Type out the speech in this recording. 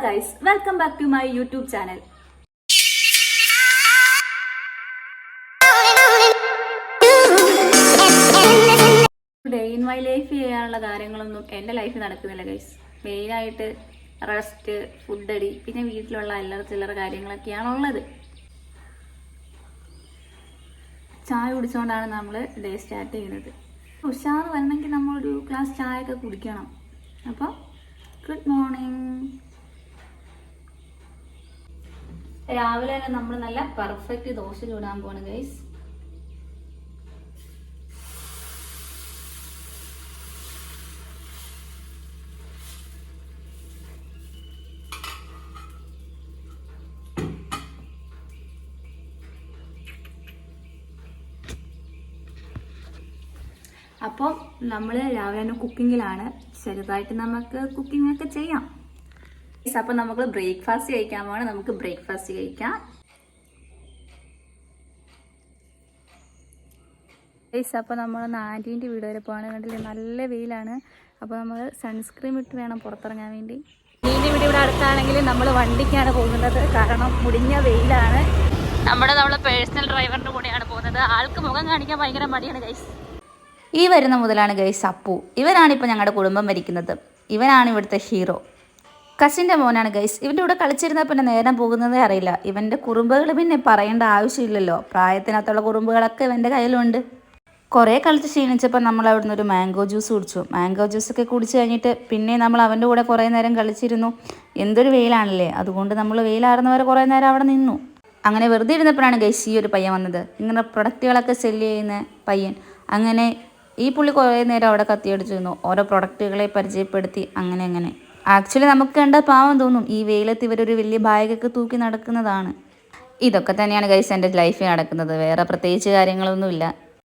guys, welcome back to my YouTube channel. Day in my life ചെയ്യാനുള്ള കാര്യങ്ങളൊന്നും എൻ്റെ ലൈഫിൽ നടക്കുന്നില്ല ഗൈസ്. മെയിനായിട്ട് റെസ്റ്റ്, ഫുഡ് അടി, പിന്നെ വീട്ടിലുള്ള അല്ലറ ചില്ലറ കാര്യങ്ങളൊക്കെയാണ് ഉള്ളത്. ചായ കുടിച്ചുകൊണ്ടാണ് നമ്മൾ ഡേ സ്റ്റാർട്ട് ചെയ്യുന്നത്. ഉഷാറ് വരണമെങ്കിൽ നമ്മളൊരു ഗ്ലാസ് ചായ ഒക്കെ കുടിക്കണം. അപ്പോൾ ഗുഡ് മോർണിംഗ്. രാവിലെ തന്നെ നമ്മൾ നല്ല പെർഫെക്റ്റ് ദോശ ചൂടാൻ പോണ് ഗൈസ്. അപ്പോൾ നമ്മൾ രാവിലെ തന്നെ കുക്കിങ്ങിലാണ്. ചെറുതായിട്ട് നമുക്ക് കുക്കിംഗ് ഒക്കെ ചെയ്യാം. അപ്പോൾ നമുക്ക് ബ്രേക്ക്ഫാസ്റ്റ് കഴിക്കാൻ പോകണം. നമുക്ക് ബ്രേക്ക്ഫാസ്റ്റ് കഴിക്കാം. അപ്പോൾ നമ്മൾ ആൻറ്റീൻ്റെ വീട് വരെ പോകാൻ കണ്ടില്ലേ, നല്ല വെയിലാണ്. അപ്പോൾ നമ്മൾ സൺസ്ക്രീൻ ഇട്ട് വേണം പുറത്തിറങ്ങാൻ വേണ്ടി. ആൻറ്റീൻ്റെ വീട് ഇവിടെ അടുത്താണെങ്കിൽ നമ്മൾ വണ്ടിക്കാണ് പോകുന്നത്, കാരണം മുടിഞ്ഞ വെയിലാണ്. നമ്മളെ പേഴ്സണൽ ഡ്രൈവറിൻ്റെ കൂടെയാണ് പോകുന്നത്. ആൾക്ക് മുഖം കാണിക്കാൻ ഭയങ്കര മടിയാണ് ഗൈസ്. ഈ വരുന്ന മുതലാണ് ഗൈസ് അപ്പു. ഇവനാണിപ്പോൾ ഞങ്ങളുടെ കുടുംബം ഭരിക്കുന്നത്. ഇവനാണ് ഇവിടുത്തെ ഹീറോ. കസിൻ്റെ മോനാണ് ഗൈസ്. ഇവൻ്റെ കൂടെ കളിച്ചിരുന്നാൽ പിന്നെ നേരം പോകുന്നതേ അറിയില്ല. ഇവൻ്റെ കുറുമ്പുകൾ പിന്നെ പറയേണ്ട ആവശ്യമില്ലല്ലോ. പ്രായത്തിനകത്തുള്ള കുറുമ്പുകളൊക്കെ ഇവൻ്റെ കയ്യിലുണ്ട്. കുറേ കളിച്ച് ക്ഷീണിച്ചപ്പോൾ നമ്മൾ അവിടുന്ന് ഒരു മാംഗോ ജ്യൂസ് കുടിച്ചു. മാംഗോ ജ്യൂസൊക്കെ കുടിച്ച് കഴിഞ്ഞിട്ട് പിന്നെ നമ്മൾ അവൻ്റെ കൂടെ കുറേ നേരം കളിച്ചിരുന്നു. എന്തൊരു വെയിലാണല്ലേ, അതുകൊണ്ട് നമ്മൾ വെയിലാറുന്നവരെ കുറേ നേരം അവിടെ നിന്നു. അങ്ങനെ വെറുതെ ഇരുന്നപ്പോഴാണ് ഗൈസ് ഈ ഒരു പയ്യൻ വന്നത്. ഇങ്ങനെ പ്രൊഡക്റ്റുകളൊക്കെ സെല്ല് ചെയ്യുന്ന പയ്യൻ. അങ്ങനെ ഈ പുള്ളി കുറേ നേരം അവിടെ കത്തിയടിച്ചിരുന്നു, ഓരോ പ്രൊഡക്റ്റുകളെ പരിചയപ്പെടുത്തി. അങ്ങനെ ആക്ച്വലി നമുക്ക് കണ്ട പാവം തോന്നും, ഈ വെയിലത്ത് ഇവരൊരു വലിയ ബാഗൊക്കെ തൂക്കി നടക്കുന്നതാണ്. ഇതൊക്കെ തന്നെയാണ് ഗൈസ് എൻ്റെ ലൈഫിൽ നടക്കുന്നത്. വേറെ പ്രത്യേകിച്ച് കാര്യങ്ങളൊന്നുമില്ല.